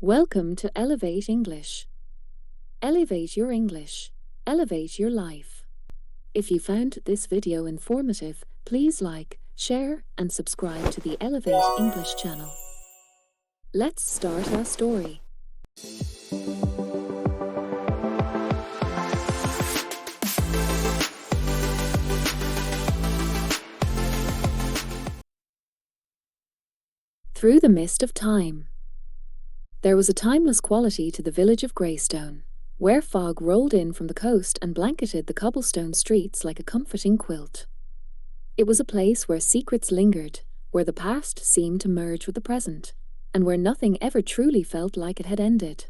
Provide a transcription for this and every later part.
Welcome to Elevate English. Elevate your English. Elevate your life. If you found this video informative, please like, share, and subscribe to the Elevate English channel. Let's start our story. Through the Mist of Time. There was a timeless quality to the village of Greystone, where fog rolled in from the coast and blanketed the cobblestone streets like a comforting quilt. It was a place where secrets lingered, where the past seemed to merge with the present, and where nothing ever truly felt like it had ended.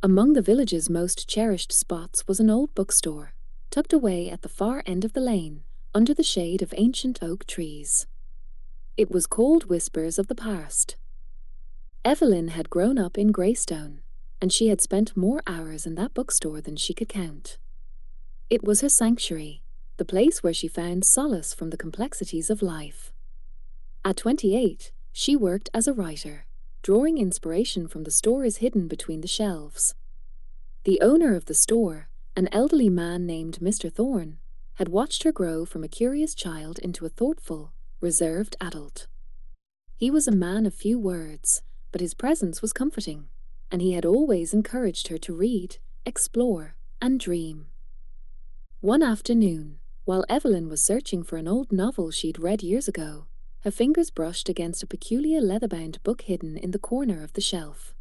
Among the village's most cherished spots was an old bookstore, tucked away at the far end of the lane, under the shade of ancient oak trees. It was called Whispers of the Past. Evelyn had grown up in Greystone, and she had spent more hours in that bookstore than she could count. It was her sanctuary, the place where she found solace from the complexities of life. At 28, she worked as a writer, drawing inspiration from the stories hidden between the shelves. The owner of the store, an elderly man named Mr. Thorne, had watched her grow from a curious child into a thoughtful, reserved adult. He was a man of few words, but his presence was comforting, and he had always encouraged her to read, explore, and dream. One afternoon, while Evelyn was searching for an old novel she'd read years ago, her fingers brushed against a peculiar leather-bound book hidden in the corner of the shelf.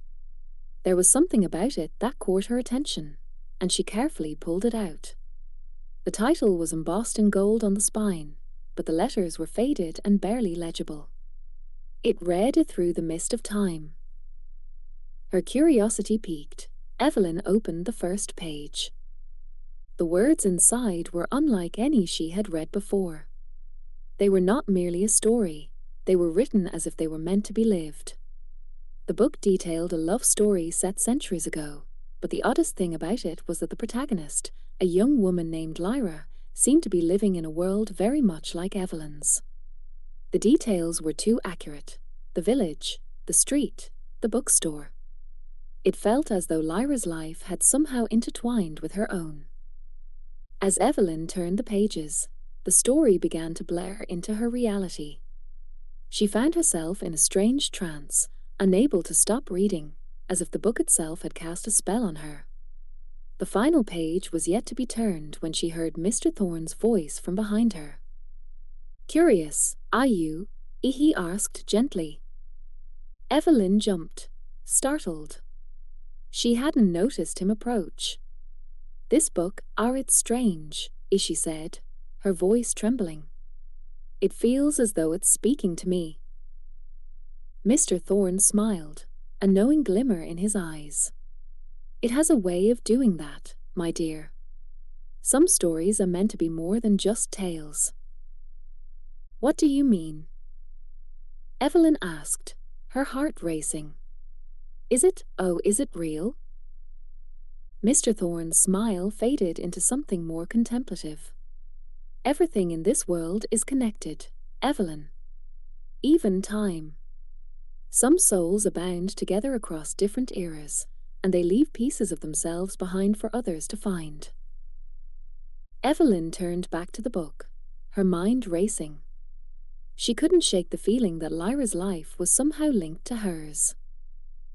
There was something about it that caught her attention, and she carefully pulled it out. The title was embossed in gold on the spine, but the letters were faded and barely legible. It read Through the Mist of Time. Her curiosity piqued. Evelyn opened the first page. The words inside were unlike any she had read before. They were not merely a story, they were written as if they were meant to be lived. The book detailed a love story set centuries ago, but the oddest thing about it was that the protagonist, a young woman named Lyra, seemed to be living in a world very much like Evelyn's. The details were too accurate. The village, the street, the bookstore. It felt as though Lyra's life had somehow intertwined with her own. As Evelyn turned the pages, the story began to blur into her reality. She found herself in a strange trance, unable to stop reading, as if the book itself had cast a spell on her. The final page was yet to be turned when she heard Mr. Thorne's voice from behind her. "Curious, are you?" he asked gently. Evelyn jumped, startled. She hadn't noticed him approach. "This book, it's strange," she said, her voice trembling. "It feels as though it's speaking to me." Mr. Thorne smiled, a knowing glimmer in his eyes. "It has a way of doing that, my dear. Some stories are meant to be more than just tales." "What do you mean?" Evelyn asked, her heart racing. Is it real?" Mr. Thorne's smile faded into something more contemplative. "Everything in this world is connected, Evelyn. Even time. Some souls are bound together across different eras, and they leave pieces of themselves behind for others to find." Evelyn turned back to the book, her mind racing. She couldn't shake the feeling that Lyra's life was somehow linked to hers.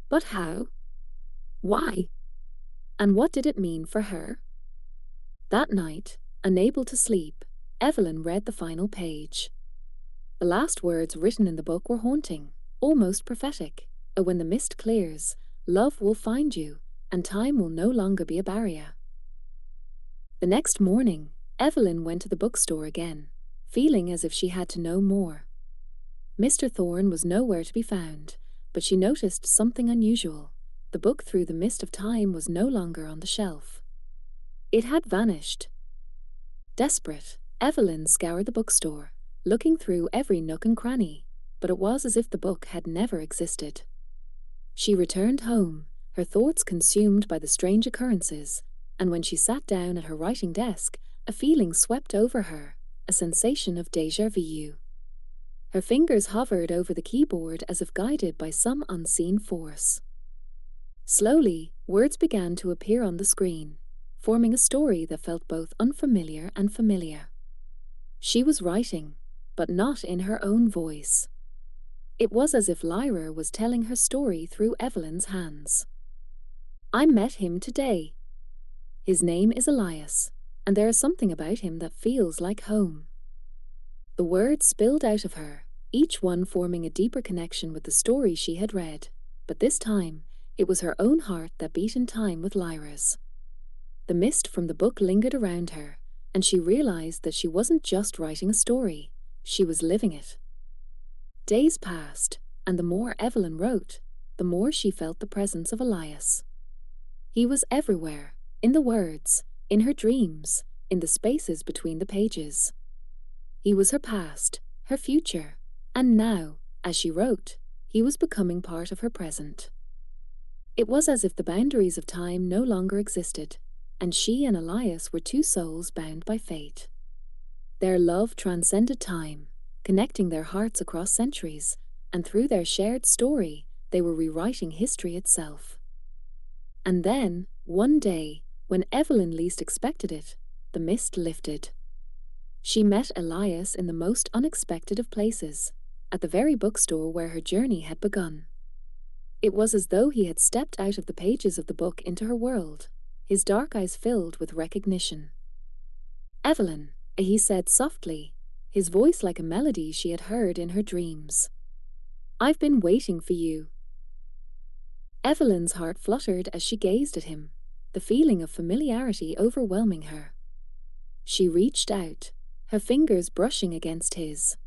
But how? Why? And what did it mean for her? That night, unable to sleep, Evelyn read the final page. The last words written in the book were haunting, almost prophetic. "When the mist clears, love will find you, and time will no longer be a barrier." The next morning, Evelyn went to the bookstore again, feeling as if she had to know more. Mr. Thorne was nowhere to be found, but she noticed something unusual. The book Through the Mist of Time was no longer on the shelf. It had vanished. Desperate, Evelyn scoured the bookstore, looking through every nook and cranny, but it was as if the book had never existed. She returned home, her thoughts consumed by the strange occurrences, and when she sat down at her writing desk, a feeling swept over her, a sensation of déjà vu. Her fingers hovered over the keyboard as if guided by some unseen force. Slowly, words began to appear on the screen, forming a story that felt both unfamiliar and familiar. She was writing, but not in her own voice. It was as if Lyra was telling her story through Evelyn's hands. I met him today. His name is Elias, and there is something about him that feels like home. The words spilled out of her, each one forming a deeper connection with the story she had read, but this time, it was her own heart that beat in time with Lyra's. The mist from the book lingered around her, and she realized that she wasn't just writing a story, she was living it. Days passed, and the more Evelyn wrote, the more she felt the presence of Elias. He was everywhere, in the words, in her dreams, in the spaces between the pages. He was her past, her future, and now, as she wrote, he was becoming part of her present. It was as if the boundaries of time no longer existed, and she and Elias were two souls bound by fate. Their love transcended time, connecting their hearts across centuries, and through their shared story, they were rewriting history itself. And then, one day, when Evelyn least expected it, the mist lifted. She met Elias in the most unexpected of places, at the very bookstore where her journey had begun. It was as though he had stepped out of the pages of the book into her world, his dark eyes filled with recognition. "Evelyn," he said softly, his voice like a melody she had heard in her dreams. "I've been waiting for you." Evelyn's heart fluttered as she gazed at him, the feeling of familiarity overwhelming her. She reached out, her fingers brushing against his.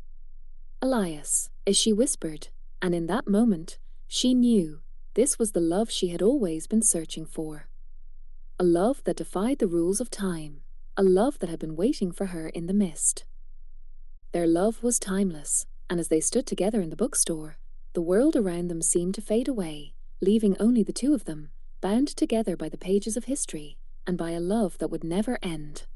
"Elias," as she whispered, and in that moment, she knew this was the love she had always been searching for. A love that defied the rules of time, a love that had been waiting for her in the mist. Their love was timeless, and as they stood together in the bookstore, the world around them seemed to fade away, leaving only the two of them, bound together by the pages of history, and by a love that would never end.